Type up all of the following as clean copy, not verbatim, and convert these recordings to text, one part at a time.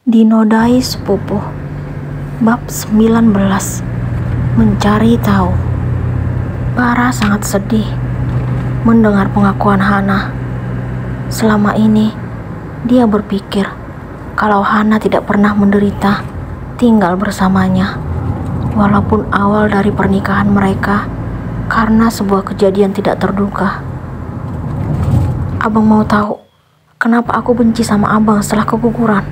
Dinodai Sepupu Bab 19. Mencari tahu. Bara sangat sedih mendengar pengakuan Hana. Selama ini dia berpikir kalau Hana tidak pernah menderita tinggal bersamanya, walaupun awal dari pernikahan mereka karena sebuah kejadian tidak terduga. Abang mau tahu kenapa aku benci sama abang setelah keguguran?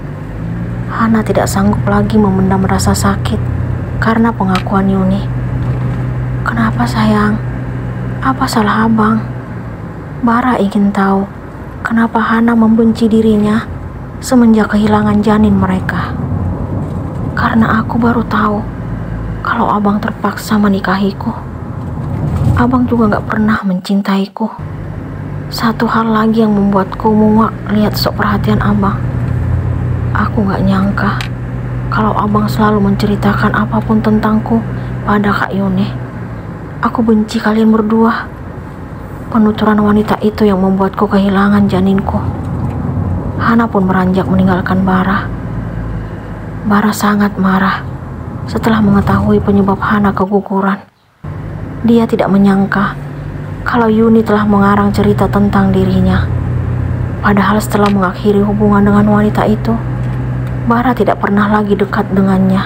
Hana tidak sanggup lagi memendam rasa sakit karena pengakuan Yuni. Kenapa sayang? Apa salah abang? Bara ingin tahu kenapa Hana membenci dirinya semenjak kehilangan janin mereka. Karena aku baru tahu kalau abang terpaksa menikahiku. Abang juga gak pernah mencintaiku. Satu hal lagi yang membuatku muak lihat sok perhatian abang. Aku gak nyangka kalau abang selalu menceritakan apapun tentangku pada Kak Yuni. Aku benci kalian berdua. Penuturan wanita itu yang membuatku kehilangan janinku. Hana pun beranjak meninggalkan Bara. Bara sangat marah setelah mengetahui penyebab Hana keguguran. Dia tidak menyangka kalau Yuni telah mengarang cerita tentang dirinya. Padahal setelah mengakhiri hubungan dengan wanita itu, Bara tidak pernah lagi dekat dengannya.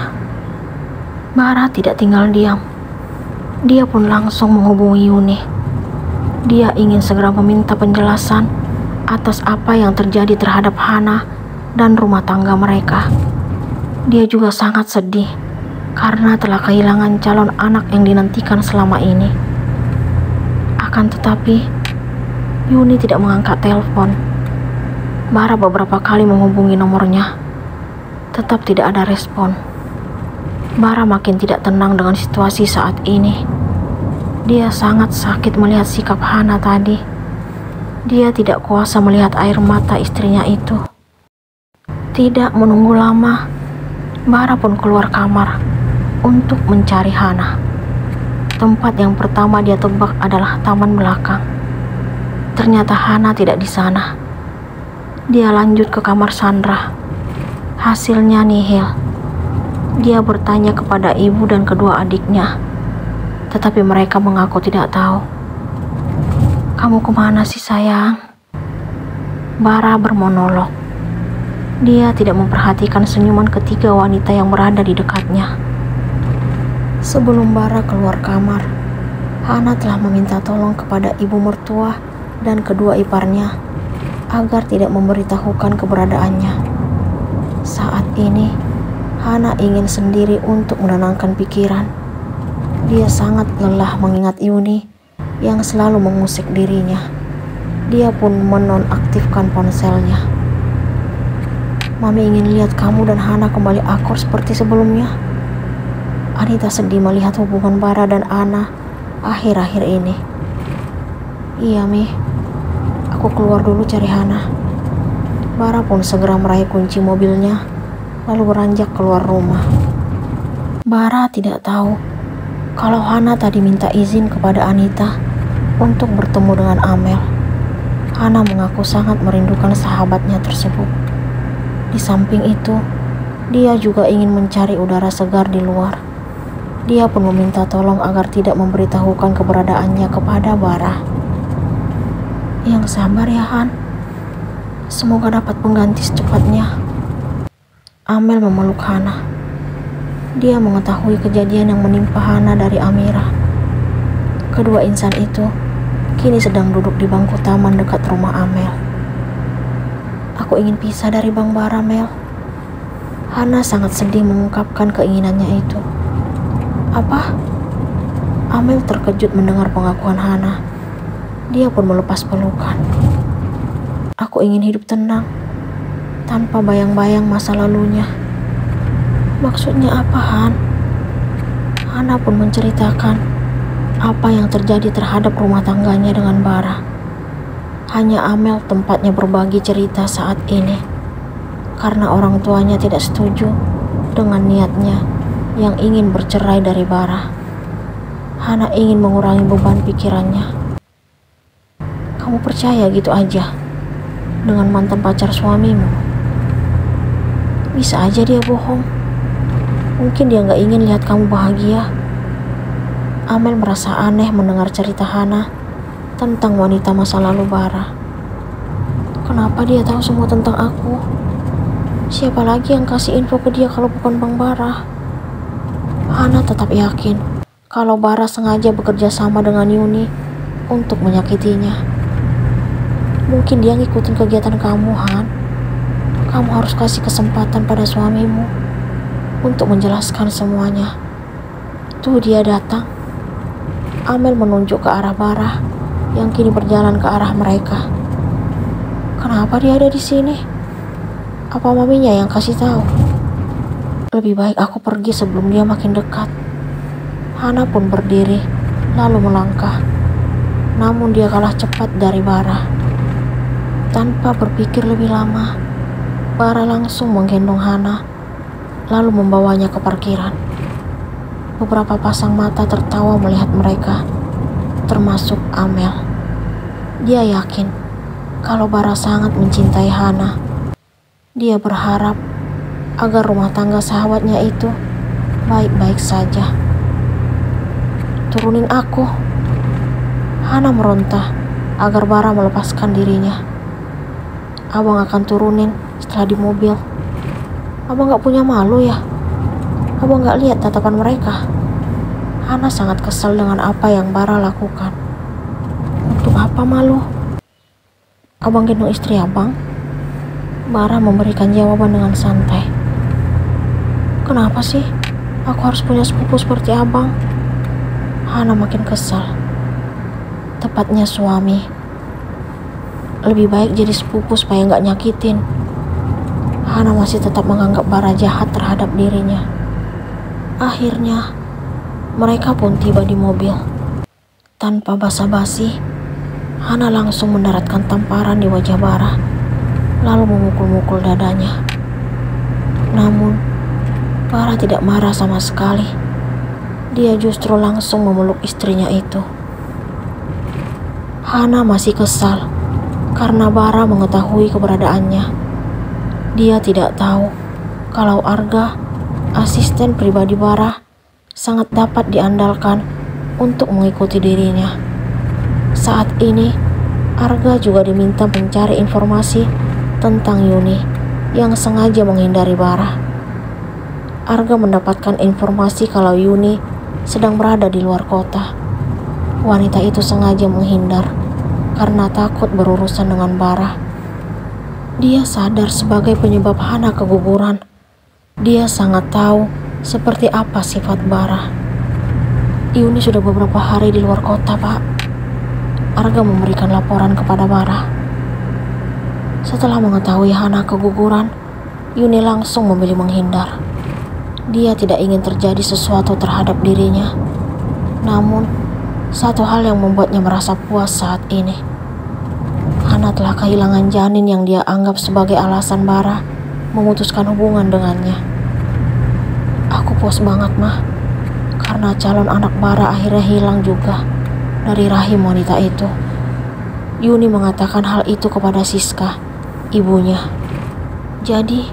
Bara tidak tinggal diam. Dia pun langsung menghubungi Yuni. Dia ingin segera meminta penjelasan atas apa yang terjadi terhadap Hana dan rumah tangga mereka. Dia juga sangat sedih karena telah kehilangan calon anak yang dinantikan selama ini. Akan tetapi, Yuni tidak mengangkat telepon. Bara beberapa kali menghubungi nomornya, tetap tidak ada respon. Bara makin tidak tenang dengan situasi saat ini. Dia sangat sakit melihat sikap Hana tadi. Dia tidak kuasa melihat air mata istrinya itu. Tidak menunggu lama, Bara pun keluar kamar untuk mencari Hana. Tempat yang pertama dia tebak adalah taman belakang. Ternyata Hana tidak di sana. Dia lanjut ke kamar Sandra. Hasilnya nihil. Dia bertanya kepada ibu dan kedua adiknya, tetapi mereka mengaku tidak tahu. Kamu kemana sih sayang? Bara bermonolog. Dia tidak memperhatikan senyuman ketiga wanita yang berada di dekatnya. Sebelum Bara keluar kamar, Hana telah meminta tolong kepada ibu mertua dan kedua iparnya agar tidak memberitahukan keberadaannya. Saat ini, Hana ingin sendiri untuk menenangkan pikiran. Dia sangat lelah mengingat Yuni yang selalu mengusik dirinya. Dia pun menonaktifkan ponselnya. Mami ingin lihat kamu dan Hana kembali akur seperti sebelumnya. Anita sedih melihat hubungan Bara dan Ana akhir-akhir ini. Iya, Mi. Aku keluar dulu cari Hana. Bara pun segera meraih kunci mobilnya, lalu beranjak keluar rumah. Bara tidak tahu kalau Hana tadi minta izin kepada Anita untuk bertemu dengan Amel. Hana mengaku sangat merindukan sahabatnya tersebut. Di samping itu, dia juga ingin mencari udara segar di luar. Dia pun meminta tolong agar tidak memberitahukan keberadaannya kepada Bara. Yang sabar ya Han. Semoga dapat pengganti secepatnya. Amel memeluk Hana. Dia mengetahui kejadian yang menimpa Hana dari Amira. Kedua insan itu kini sedang duduk di bangku taman dekat rumah Amel. Aku ingin pisah dari Bang Bara, Mel. Hana sangat sedih mengungkapkan keinginannya itu. Apa? Amel terkejut mendengar pengakuan Hana. Dia pun melepas pelukan. Aku ingin hidup tenang, tanpa bayang-bayang masa lalunya. Maksudnya apa, Han? Hana pun menceritakan apa yang terjadi terhadap rumah tangganya dengan Bara. Hanya Amel tempatnya berbagi cerita saat ini, karena orang tuanya tidak setuju dengan niatnya yang ingin bercerai dari Bara. Hana ingin mengurangi beban pikirannya. Kamu percaya gitu aja dengan mantan pacar suamimu? Bisa aja dia bohong. Mungkin dia nggak ingin lihat kamu bahagia. Amel merasa aneh mendengar cerita Hana tentang wanita masa lalu Bara. Kenapa dia tahu semua tentang aku? Siapa lagi yang kasih info ke dia kalau bukan Bang Bara? Hana tetap yakin kalau Bara sengaja bekerja sama dengan Yuni untuk menyakitinya. Mungkin dia ngikutin kegiatan kamu, Han. Kamu harus kasih kesempatan pada suamimu untuk menjelaskan semuanya. Tuh dia datang. Amel menunjuk ke arah Bara yang kini berjalan ke arah mereka. Kenapa dia ada di sini? Apa maminya yang kasih tahu? Lebih baik aku pergi sebelum dia makin dekat. Hana pun berdiri lalu melangkah. Namun dia kalah cepat dari Bara. Tanpa berpikir lebih lama, Bara langsung menggendong Hana lalu membawanya ke parkiran. Beberapa pasang mata tertawa melihat mereka, termasuk Amel. Dia yakin kalau Bara sangat mencintai Hana. Dia berharap agar rumah tangga sahabatnya itu baik-baik saja. Turunin aku. Hana meronta agar Bara melepaskan dirinya. Abang akan turunin setelah di mobil. Abang gak punya malu ya? Abang gak lihat tatapan mereka? Hana sangat kesal dengan apa yang Bara lakukan. Untuk apa malu? Abang gendong istri abang? Bara memberikan jawaban dengan santai. Kenapa sih aku harus punya sepupu seperti abang? Hana makin kesal. Tepatnya suami. Lebih baik jadi sepupu supaya gak nyakitin. Hana masih tetap menganggap Bara jahat terhadap dirinya. Akhirnya, mereka pun tiba di mobil. Tanpa basa-basi, Hana langsung mendaratkan tamparan di wajah Bara, lalu memukul-mukul dadanya. Namun, Bara tidak marah sama sekali. Dia justru langsung memeluk istrinya itu. Hana masih kesal karena Bara mengetahui keberadaannya. Dia tidak tahu kalau Arga, asisten pribadi Bara, sangat dapat diandalkan untuk mengikuti dirinya. Saat ini, Arga juga diminta mencari informasi tentang Yuni yang sengaja menghindari Bara. Arga mendapatkan informasi kalau Yuni sedang berada di luar kota. Wanita itu sengaja menghindar karena takut berurusan dengan Bara. Dia sadar sebagai penyebab Hana keguguran. Dia sangat tahu seperti apa sifat Bara. Yuni sudah beberapa hari di luar kota, Pak. Arga memberikan laporan kepada Bara. Setelah mengetahui Hana keguguran, Yuni langsung memilih menghindar. Dia tidak ingin terjadi sesuatu terhadap dirinya. Namun, satu hal yang membuatnya merasa puas saat ini. Hana telah kehilangan janin yang dia anggap sebagai alasan Bara memutuskan hubungan dengannya. Aku puas banget, Mah, karena calon anak Bara akhirnya hilang juga dari rahim wanita itu. Yuni mengatakan hal itu kepada Siska, ibunya. Jadi,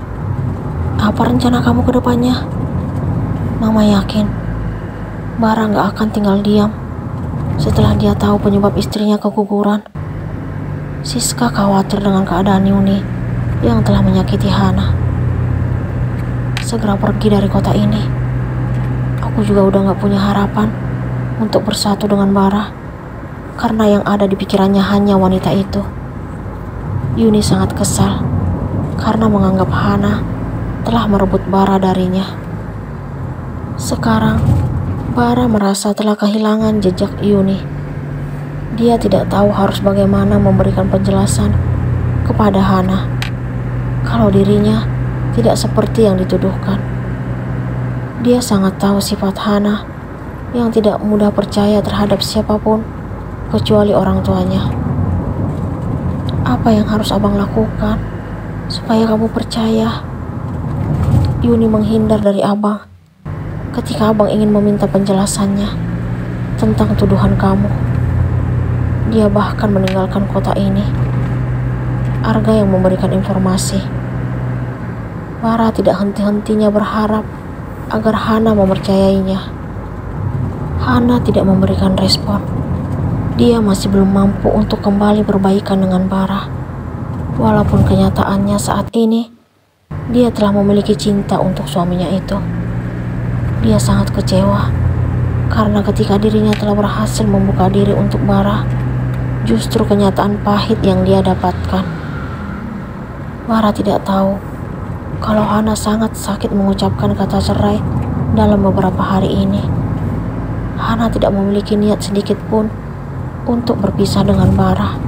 apa rencana kamu ke depannya? Mama yakin Bara gak akan tinggal diam setelah dia tahu penyebab istrinya keguguran. Siska khawatir dengan keadaan Yuni yang telah menyakiti Hana. Segera pergi dari kota ini. Aku juga udah gak punya harapan untuk bersatu dengan Bara, karena yang ada di pikirannya hanya wanita itu. Yuni sangat kesal karena menganggap Hana telah merebut Bara darinya. Sekarang, Bara merasa telah kehilangan jejak Yuni. Dia tidak tahu harus bagaimana memberikan penjelasan kepada Hana kalau dirinya tidak seperti yang dituduhkan. Dia sangat tahu sifat Hana yang tidak mudah percaya terhadap siapapun kecuali orang tuanya. Apa yang harus abang lakukan supaya kamu percaya? Yuni menghindar dari abang ketika abang ingin meminta penjelasannya tentang tuduhan kamu. Dia bahkan meninggalkan kota ini. Arga yang memberikan informasi. Bara tidak henti-hentinya berharap agar Hana mempercayainya. Hana tidak memberikan respon. Dia masih belum mampu untuk kembali berbaikan dengan Bara. Walaupun kenyataannya saat ini, dia telah memiliki cinta untuk suaminya itu. Dia sangat kecewa karena ketika dirinya telah berhasil membuka diri untuk Bara, justru kenyataan pahit yang dia dapatkan. Bara tidak tahu kalau Hana sangat sakit mengucapkan kata cerai dalam beberapa hari ini. Hana tidak memiliki niat sedikit pun untuk berpisah dengan Bara.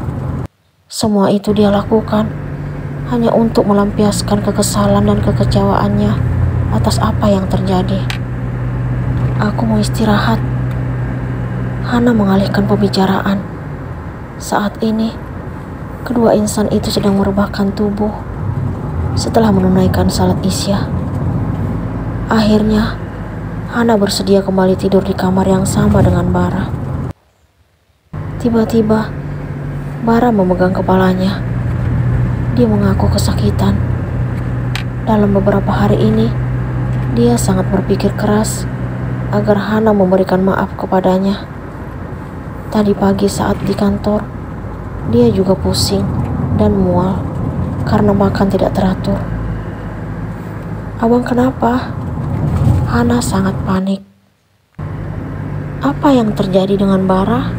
Semua itu dia lakukan hanya untuk melampiaskan kekesalan dan kekecewaannya atas apa yang terjadi. Aku mau istirahat. Hana mengalihkan pembicaraan. Saat ini, kedua insan itu sedang merebahkan tubuh setelah menunaikan salat Isya. Akhirnya, Hana bersedia kembali tidur di kamar yang sama dengan Bara. Tiba-tiba, Bara memegang kepalanya. Dia mengaku kesakitan. Dalam beberapa hari ini, dia sangat berpikir keras agar Hana memberikan maaf kepadanya. Tadi pagi saat di kantor, dia juga pusing dan mual karena makan tidak teratur. "Abang kenapa?" Hana sangat panik. Apa yang terjadi dengan Bara?